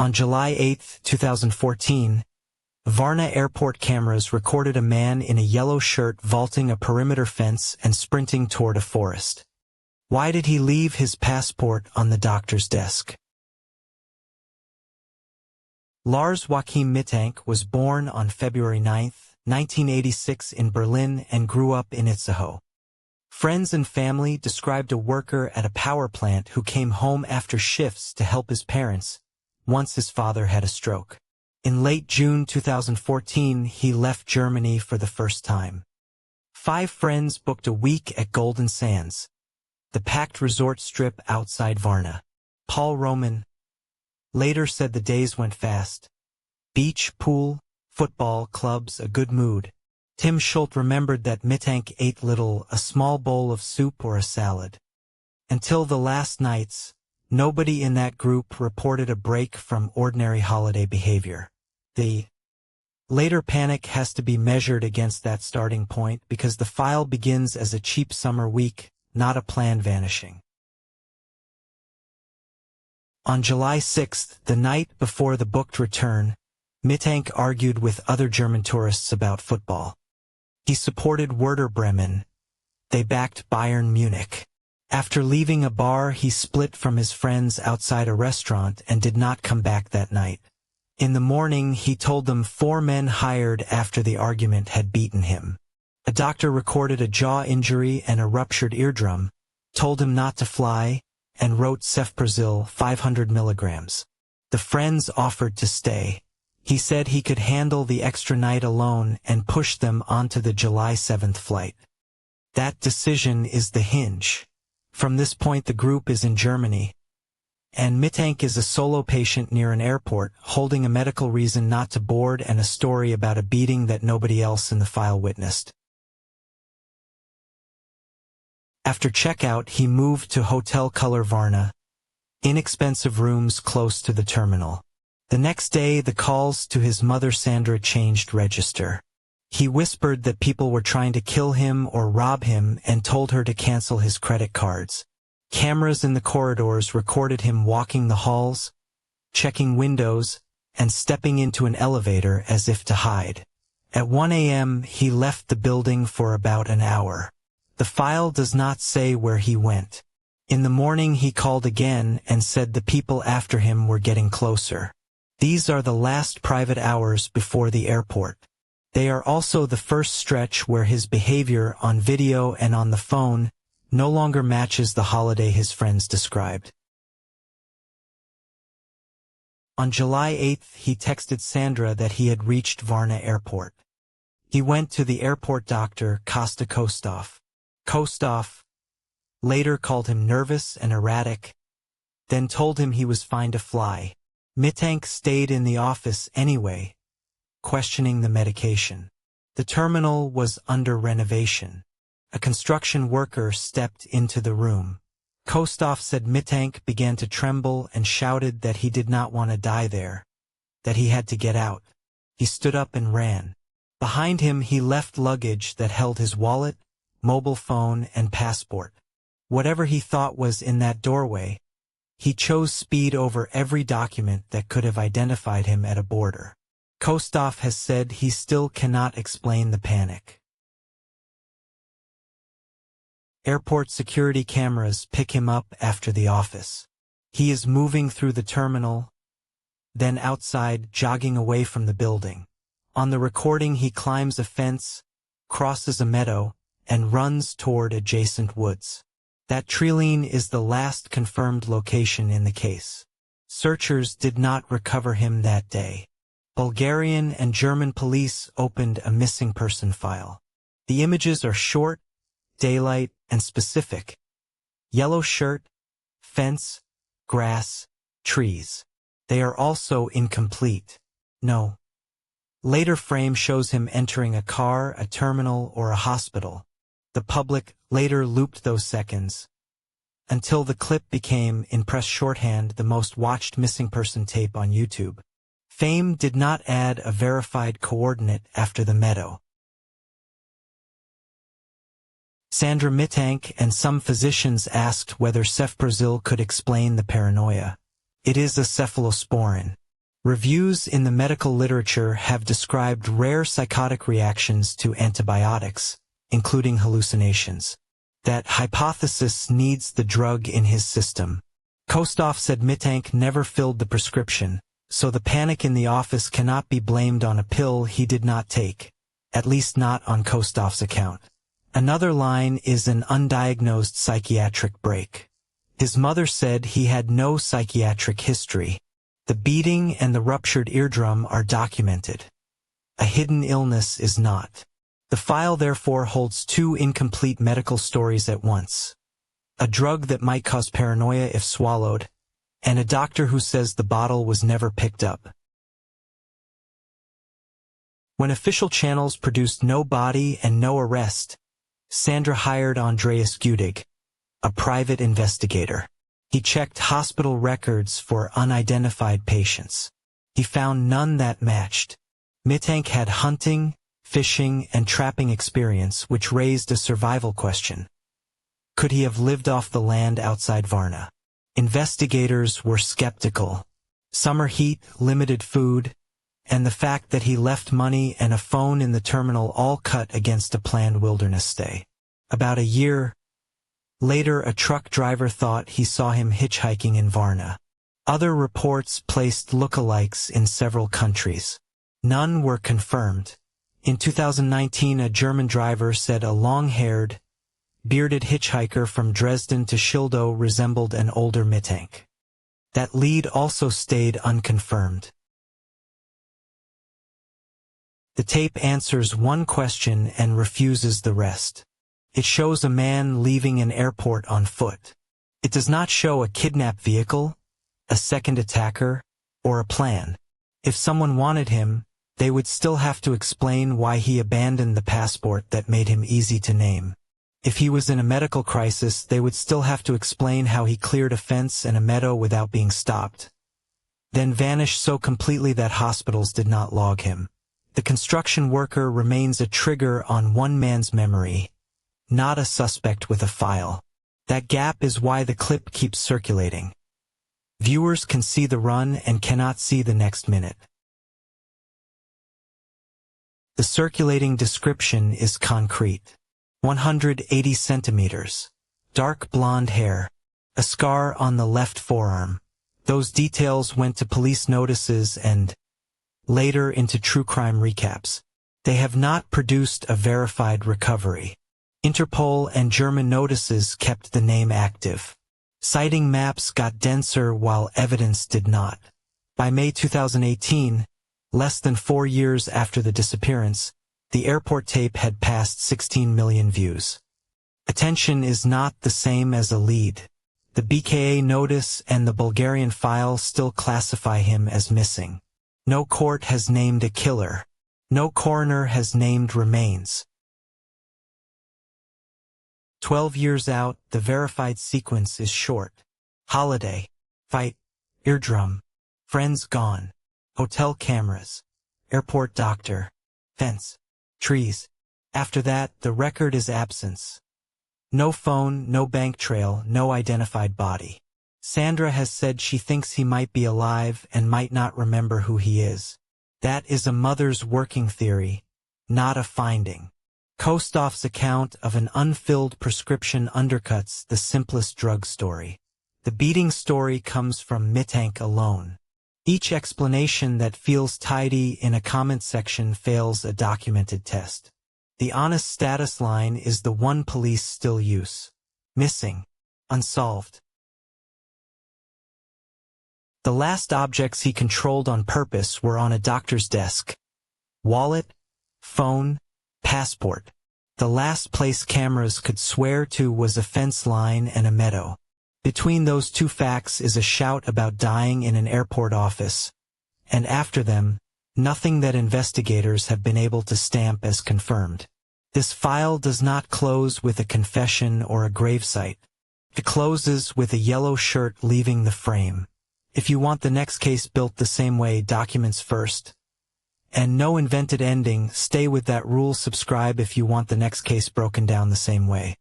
On July 8, 2014, Varna airport cameras recorded a man in a yellow shirt vaulting a perimeter fence and sprinting toward a forest. Why did he leave his passport on the doctor's desk? Lars Mittank was born on February 9, 1986 in Berlin and grew up in Itzehoe. Friends and family described a worker at a power plant who came home after shifts to help his parents, once his father had a stroke. In late June 2014, he left Germany for the first time. 5 friends booked a week at Golden Sands, the packed resort strip outside Varna. Paul Roman later said the days went fast. Beach, pool, football, clubs, a good mood. Tim Schultz remembered that Mittank ate little, a small bowl of soup or a salad. Until the last nights, nobody in that group reported a break from ordinary holiday behavior. The later panic has to be measured against that starting point because the file begins as a cheap summer week, not a planned vanishing. On July 6, the night before the booked return, Mittank argued with other German tourists about football. He supported Werder Bremen. They backed Bayern Munich. After leaving a bar, he split from his friends outside a restaurant and did not come back that night. In the morning, he told them 4 men hired after the argument had beaten him. A doctor recorded a jaw injury and a ruptured eardrum, told him not to fly, and wrote cefprozil 500 milligrams. The friends offered to stay. He said he could handle the extra night alone and pushed them onto the July 7th flight. That decision is the hinge. From this point the group is in Germany, and Mittank is a solo patient near an airport, holding a medical reason not to board and a story about a beating that nobody else in the file witnessed. After checkout, he moved to Hotel Color Varna, inexpensive rooms close to the terminal. The next day, the calls to his mother Sandra changed register. He whispered that people were trying to kill him or rob him and told her to cancel his credit cards. Cameras in the corridors recorded him walking the halls, checking windows, and stepping into an elevator as if to hide. At 1 a.m., he left the building for about an hour. The file does not say where he went. In the morning he called again and said the people after him were getting closer. These are the last private hours before the airport. They are also the first stretch where his behavior on video and on the phone no longer matches the holiday his friends described. On July 8th, he texted Sandra that he had reached Varna Airport. He went to the airport doctor, Kosta Kostov. Kostov later called him nervous and erratic, then told him he was fine to fly. Mittank stayed in the office anyway, questioning the medication. The terminal was under renovation. A construction worker stepped into the room. Kostov said Mittank began to tremble and shouted that he did not want to die there, that he had to get out. He stood up and ran. Behind him he left luggage that held his wallet, mobile phone, and passport. Whatever he thought was in that doorway, he chose speed over every document that could have identified him at a border. Kostov has said he still cannot explain the panic. Airport security cameras pick him up after the office. He is moving through the terminal, then outside, jogging away from the building. On the recording he climbs a fence, crosses a meadow, and runs toward adjacent woods. That tree line is the last confirmed location in the case. Searchers did not recover him that day. Bulgarian and German police opened a missing person file. The images are short, daylight, and specific. Yellow shirt, fence, grass, trees. They are also incomplete. No. Later frame shows him entering a car, a terminal, or a hospital. The public later looped those seconds, until the clip became, in press shorthand, the most watched missing person tape on YouTube. Fame did not add a verified coordinate after the meadow. Sandra Mittank and some physicians asked whether cefprozil could explain the paranoia. It is a cephalosporin. Reviews in the medical literature have described rare psychotic reactions to antibiotics, including hallucinations. That hypothesis needs the drug in his system. Kostov said Mittank never filled the prescription, so the panic in the office cannot be blamed on a pill he did not take, at least not on Kostov's account. Another line is an undiagnosed psychiatric break. His mother said he had no psychiatric history. The beating and the ruptured eardrum are documented. A hidden illness is not. The file therefore holds two incomplete medical stories at once. A drug that might cause paranoia if swallowed, and a doctor who says the bottle was never picked up. When official channels produced no body and no arrest, Sandra hired Andreas Gudig, a private investigator. He checked hospital records for unidentified patients. He found none that matched. Mittank had hunting, fishing, and trapping experience, which raised a survival question. Could he have lived off the land outside Varna? Investigators were skeptical. Summer heat, limited food, and the fact that he left money and a phone in the terminal all cut against a planned wilderness stay. About a year later, a truck driver thought he saw him hitchhiking in Varna. Other reports placed lookalikes in several countries. None were confirmed. In 2019, a German driver said a long-haired, bearded hitchhiker from Dresden to Schildow resembled an older Mittank. That lead also stayed unconfirmed. The tape answers one question and refuses the rest. It shows a man leaving an airport on foot. It does not show a kidnap vehicle, a second attacker, or a plan. If someone wanted him, they would still have to explain why he abandoned the passport that made him easy to name. If he was in a medical crisis, they would still have to explain how he cleared a fence and a meadow without being stopped, then vanished so completely that hospitals did not log him. The construction worker remains a trigger on one man's memory, not a suspect with a file. That gap is why the clip keeps circulating. Viewers can see the run and cannot see the next minute. The circulating description is concrete. 180 centimeters. Dark blonde hair. A scar on the left forearm. Those details went to police notices and, later, into true crime recaps. They have not produced a verified recovery. Interpol and German notices kept the name active. Sighting maps got denser while evidence did not. By May 2018, less than 4 years after the disappearance, the airport tape had passed 16 million views. Attention is not the same as a lead. The BKA notice and the Bulgarian file still classify him as missing. No court has named a killer. No coroner has named remains. 12 years out, the verified sequence is short. Holiday. Fight. Eardrum. Friends gone. Hotel cameras. Airport doctor. Fence. Trees. After that, the record is absence. No phone, no bank trail, no identified body. Sandra has said she thinks he might be alive and might not remember who he is. That is a mother's working theory, not a finding. Kostov's account of an unfilled prescription undercuts the simplest drug story. The beating story comes from Mittank alone. Each explanation that feels tidy in a comment section fails a documented test. The honest status line is the one police still use. Missing. Unsolved. The last objects he controlled on purpose were on a doctor's desk. Wallet, phone, passport. The last place cameras could swear to was a fence line and a meadow. Between those two facts is a shout about dying in an airport office, and after them, nothing that investigators have been able to stamp as confirmed. This file does not close with a confession or a gravesite. It closes with a yellow shirt leaving the frame. If you want the next case built the same way, documents first, and no invented ending, stay with that rule. Subscribe if you want the next case broken down the same way.